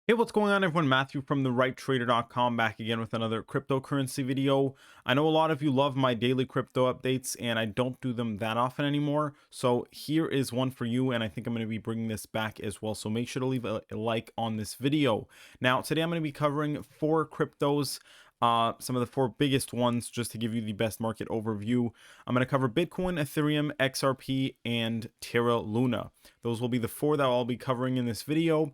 Hey, what's going on, everyone? Matthew from therighttrader.com back again with another cryptocurrency video. I know a lot of you love my daily crypto updates, and I don't do them that often anymore. So here is one for you, and I think I'm going to be bringing this back as well. So make sure to leave a like on this video. Now, today I'm going to be covering four cryptos. Some of the four biggest ones, just to give you the best market overview. I'm going to cover Bitcoin, Ethereum, XRP, and Terra Luna. Those will be the four that I'll be covering in this video.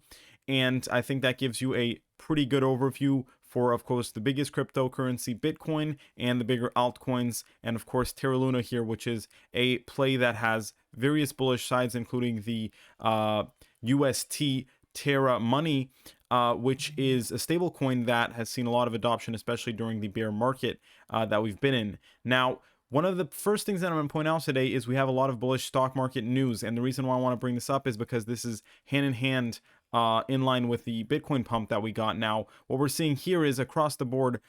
And I think that gives you a pretty good overview for, of course, the biggest cryptocurrency, Bitcoin, and the bigger altcoins, and of course, Terra Luna here, which is a play that has various bullish sides, including the UST Terra Money, which is a stable coin that has seen a lot of adoption, especially during the bear market that we've been in. Now, one of the first things that I'm going to point out today is we have a lot of bullish stock market news. And the reason why I want to bring this up is because this is hand in hand in line with the Bitcoin pump that we got. Now, what we're seeing here is across the board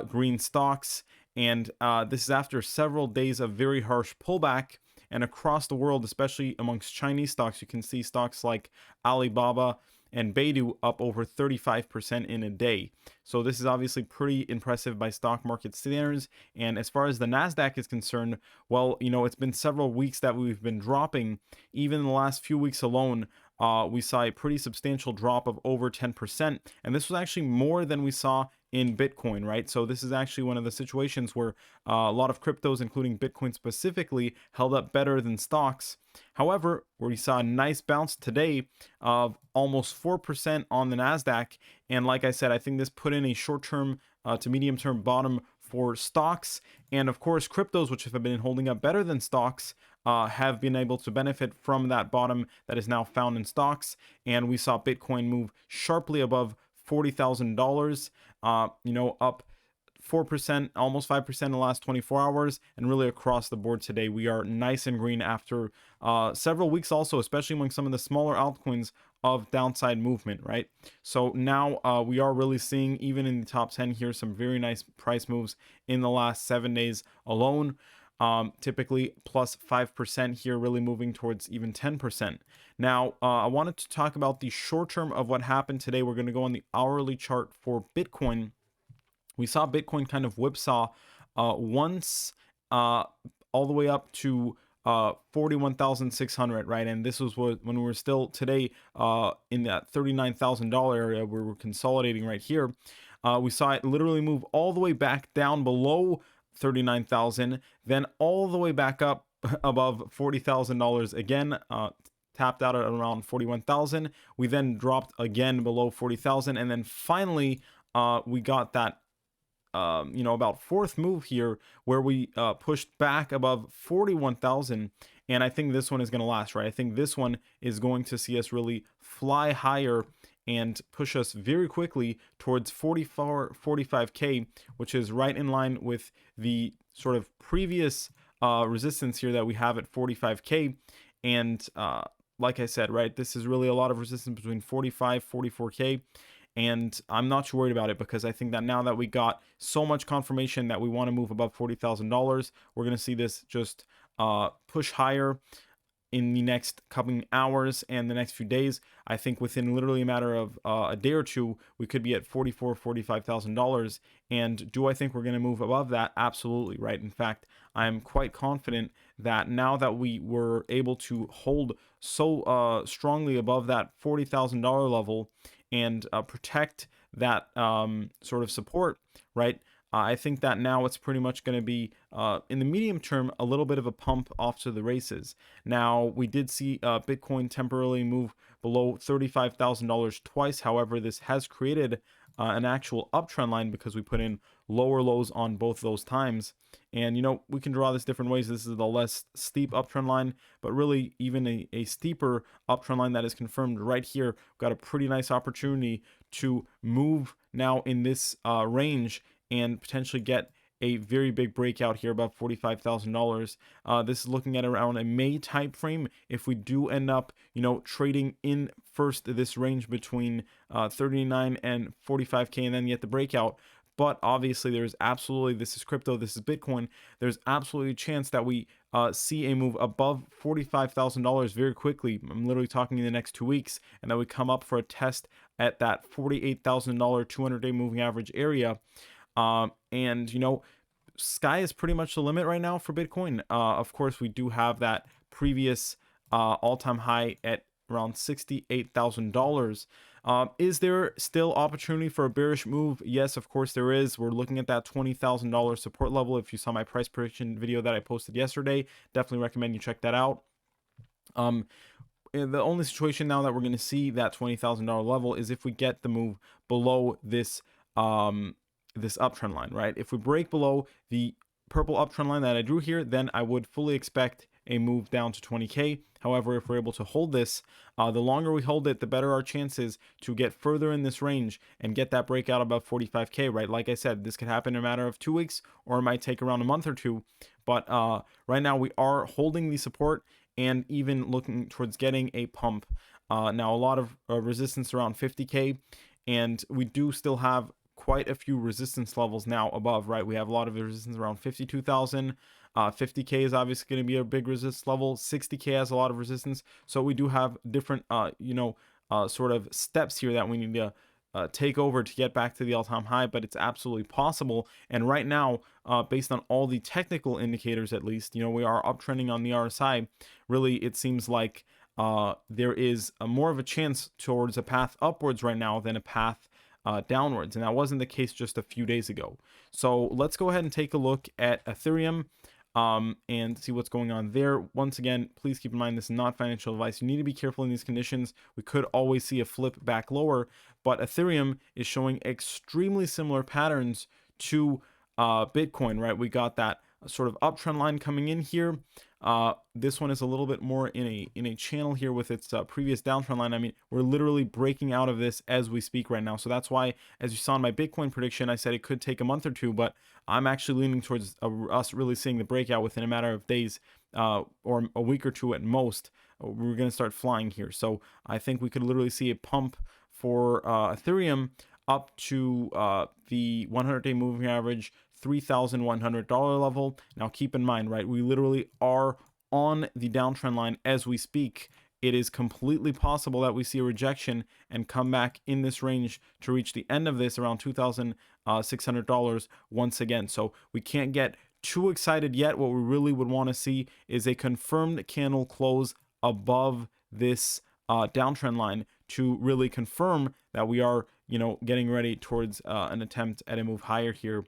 green stocks. And this is after several days of very harsh pullback. And across the world, especially amongst Chinese stocks, you can see stocks like Alibaba and Baidu up over 35% in a day. So this is obviously pretty impressive by stock market standards. And as far as the Nasdaq is concerned, well, it's been several weeks that we've been dropping. Even in the last few weeks alone, we saw a pretty substantial drop of over 10%. And this was actually more than we saw in Bitcoin, right? So this is actually one of the situations where a lot of cryptos, including Bitcoin specifically, held up better than stocks. However, we saw a nice bounce today of almost 4% on the Nasdaq. And like I said, I think this put in a short-term to medium-term bottom for stocks. And of course, cryptos, which have been holding up better than stocks, have been able to benefit from that bottom that is now found in stocks. And we saw Bitcoin move sharply above $40,000, up 4%, almost 5% in the last 24 hours, and really across the board today, we are nice and green after several weeks also, especially among some of the smaller altcoins of downside movement, right? So now we are really seeing, even in the top 10 here, some very nice price moves in the last 7 days alone. Typically plus 5% here, really moving towards even 10%. Now, I wanted to talk about the short term of what happened today. We're going to go on the hourly chart for Bitcoin. We saw Bitcoin kind of whipsaw once all the way up to 41,600, right? And this was when we were still today in that $39,000 area where we're consolidating right here. We saw it literally move all the way back down below 39,000, then all the way back up above $40,000 again. Tapped out at around 41,000. We then dropped again below 40,000, and then finally we got that about fourth move here where we pushed back above 41,000. And I think this one is going to last, right? I think this one is going to see us really fly higher and push us very quickly towards 45K, which is right in line with the sort of previous resistance here that we have at 45K. And like I said, right, this is really a lot of resistance between 44K. And I'm not too worried about it because I think that now that we got so much confirmation that we want to move above $40,000, we're going to see this just push higher in the next coming hours and the next few days. I think within literally a matter of a day or two, we could be at $45,000. And do I think we're going to move above that? Absolutely, right? In fact, I'm quite confident that now that we were able to hold so strongly above that $40,000 level and protect that sort of support, right? I think that now it's pretty much going to be, in the medium term, a little bit of a pump off to the races. Now, we did see Bitcoin temporarily move below $35,000 twice. However, this has created an actual uptrend line because we put in lower lows on both those times. And, we can draw this different ways. This is the less steep uptrend line, but really even a steeper uptrend line that is confirmed right here. We've got a pretty nice opportunity to move now in this range and potentially get a very big breakout here above $45,000. This is looking at around a May type frame. If we do end up, trading in first this range between 39 and 45K and then get the breakout. But obviously, there's absolutely, this is crypto, this is Bitcoin. There's absolutely a chance that we see a move above $45,000 very quickly. I'm literally talking in the next 2 weeks, and that we come up for a test at that $48,000 200-day moving average area. And sky is pretty much the limit right now for Bitcoin. Of course, we do have that previous all-time high at around $68,000. Is there still opportunity for a bearish move? Yes, of course there is. We're looking at that $20,000 support level. If you saw my price prediction video that I posted yesterday, definitely recommend you check that out. The only situation now that we're going to see that $20,000 level is if we get the move below this this uptrend line, right? If we break below the purple uptrend line that I drew here, then I would fully expect a move down to 20k. However, if we're able to hold this, the longer we hold it, the better our chances to get further in this range and get that breakout above 45k, right? Like I said, this could happen in a matter of 2 weeks, or it might take around a month or two. But right now we are holding the support and even looking towards getting a pump. Now a lot of resistance around 50k, and we do still have quite a few resistance levels now above, right? We have a lot of resistance around 52,000. 50k is obviously going to be a big resistance level. 60k has a lot of resistance. So we do have different sort of steps here that we need to take over to get back to the all-time high, but it's absolutely possible. And right now, based on all the technical indicators, at least, we are uptrending on the RSI. Really, it seems like there is more of a chance towards a path upwards right now than a path downwards, and that wasn't the case just a few days ago. So let's go ahead and take a look at Ethereum and see what's going on there. Once again, please keep in mind this is not financial advice. You need to be careful in these conditions. We could always see a flip back lower, but Ethereum is showing extremely similar patterns to Bitcoin, right? We got that sort of uptrend line coming in here. This one is a little bit more in a channel here with its previous downtrend line. I mean, we're literally breaking out of this as we speak right now. So that's why, as you saw in my Bitcoin prediction, I said it could take a month or two, but I'm actually leaning towards us really seeing the breakout within a matter of days, or a week or two at most. We're going to start flying here. So I think we could literally see a pump for Ethereum up to the 100-day moving average $3,100 level. Now keep in mind, right, we literally are on the downtrend line as we speak. It is completely possible that we see a rejection and come back in this range to reach the end of this around $2,600 once again. So we can't get too excited yet. What we really would want to see is a confirmed candle close above this downtrend line to really confirm that we are, getting ready towards an attempt at a move higher here.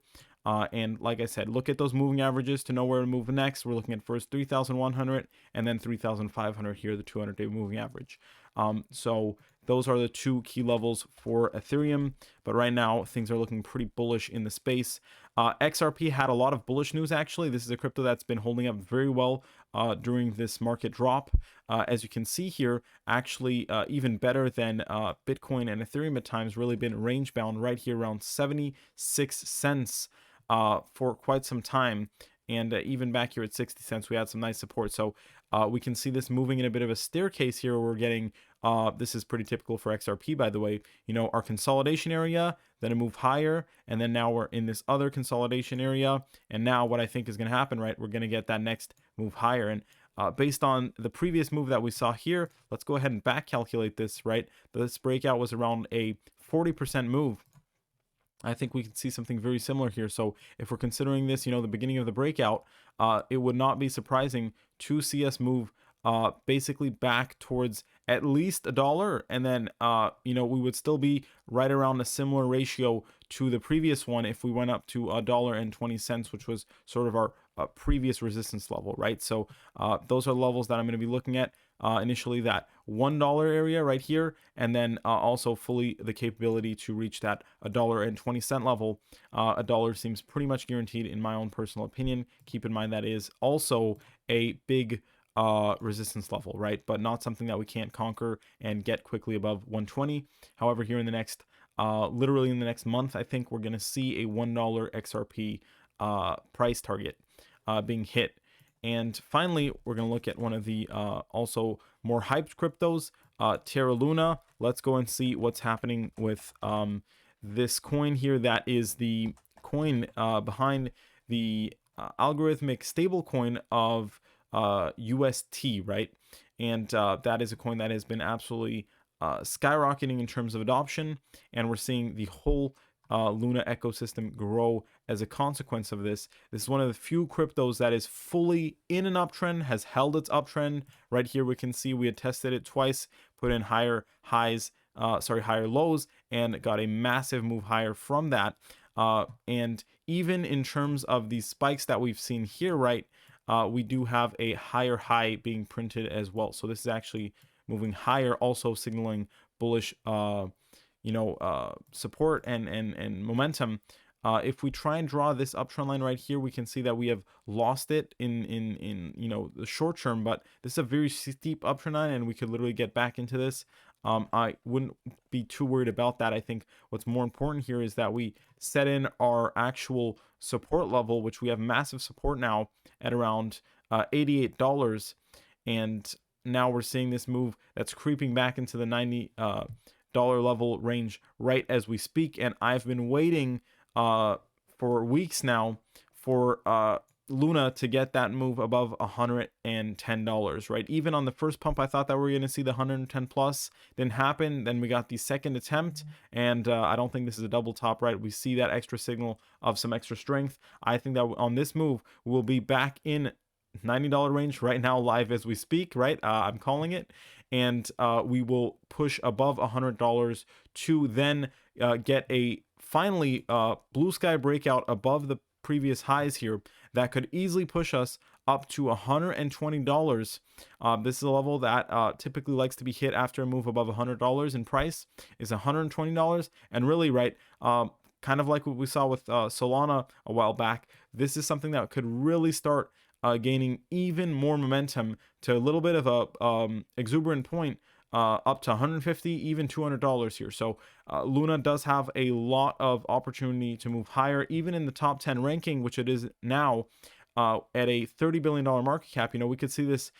And like I said, look at those moving averages to know where to move next. We're looking at first 3,100 and then 3,500 here, the 200-day moving average. So those are the two key levels for Ethereum. But right now, things are looking pretty bullish in the space. XRP had a lot of bullish news, actually. This is a crypto that's been holding up very well during this market drop. As you can see here, actually even better than Bitcoin and Ethereum at times, really been range bound right here around 76 cents for quite some time. And even back here at 60 cents, we had some nice support. So we can see this moving in a bit of a staircase here. We're getting, this is pretty typical for XRP, by the way, our consolidation area, then a move higher, and then now we're in this other consolidation area. And now what I think is going to happen, right, we're going to get that next move higher. And based on the previous move that we saw here, let's go ahead and back calculate this, right? This breakout was around a 40% move. I think we can see something very similar here. So if we're considering this, the beginning of the breakout, it would not be surprising to see us move basically back towards at least $1. And then, we would still be right around a similar ratio to the previous one if we went up to $1.20, which was sort of our previous resistance level, right? So those are levels that I'm going to be looking at. Initially that $1 area right here, and then also fully the capability to reach that $1.20 level. $1 seems pretty much guaranteed in my own personal opinion. Keep in mind that is also a big resistance level, right? But not something that we can't conquer and get quickly above 120. However, here in the next, literally in the next month, I think we're going to see a $1 XRP price target being hit. And finally, we're going to look at one of the also more hyped cryptos, Terra Luna. Let's go and see what's happening with this coin here. That is the coin behind the algorithmic stable coin of UST, right? And that is a coin that has been absolutely skyrocketing in terms of adoption, and we're seeing the whole Luna ecosystem grow as a consequence of this. This is one of the few cryptos that is fully in an uptrend, has held its uptrend. Right here we can see we had tested it twice, put in higher highs, higher lows, and got a massive move higher from that. And even in terms of these spikes that we've seen here, right, we do have a higher high being printed as well. So this is actually moving higher, also signaling bullish support and momentum. If we try and draw this uptrend line right here, we can see that we have lost it in the short term, but this is a very steep uptrend line, and we could literally get back into this. I wouldn't be too worried about that. I think what's more important here is that we set in our actual support level, which we have massive support now at around $88, and now we're seeing this move that's creeping back into the $90 level range right as we speak. And I've been waiting for weeks now for Luna to get that move above $110, right? Even on the first pump, I thought that we were going to see the 110 plus. Didn't happen. Then we got the second attempt, and I don't think this is a double top, right? We see that extra signal of some extra strength. I think that on this move, we'll be back in $90 range right now, live as we speak, right? I'm calling it. And we will push above $100 to then get a finally blue sky breakout above the previous highs here that could easily push us up to $120. This is a level that typically likes to be hit after a move above $100 in price, is $120. And really, right, kind of like what we saw with Solana a while back, this is something that could really start gaining even more momentum to a little bit of a exuberant point, up to 150, even $200 here. So Luna does have a lot of opportunity to move higher, even in the top 10 ranking, which it is now at a $30 billion market cap. We could see this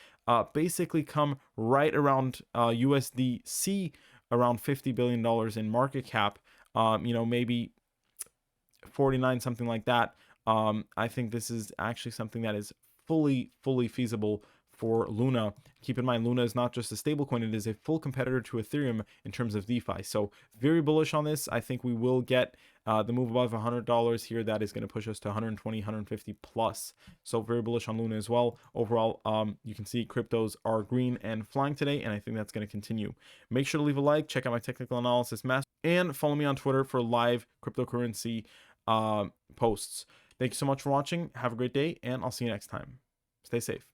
basically come right around USDC, around $50 billion in market cap, maybe 49, something like that. I think this is actually something that is fully feasible for Luna. Keep in mind, Luna is not just a stablecoin, it is a full competitor to Ethereum in terms of DeFi. So very bullish on this. I think we will get the move above $100 here. That is going to push us to 120, 150 plus. So very bullish on Luna as well. Overall, you can see cryptos are green and flying today, and I think that's going to continue. Make sure to leave a like, check out my technical analysis master, and follow me on Twitter for live cryptocurrency posts. Thank you so much for watching. Have a great day, and I'll see you next time. Stay safe.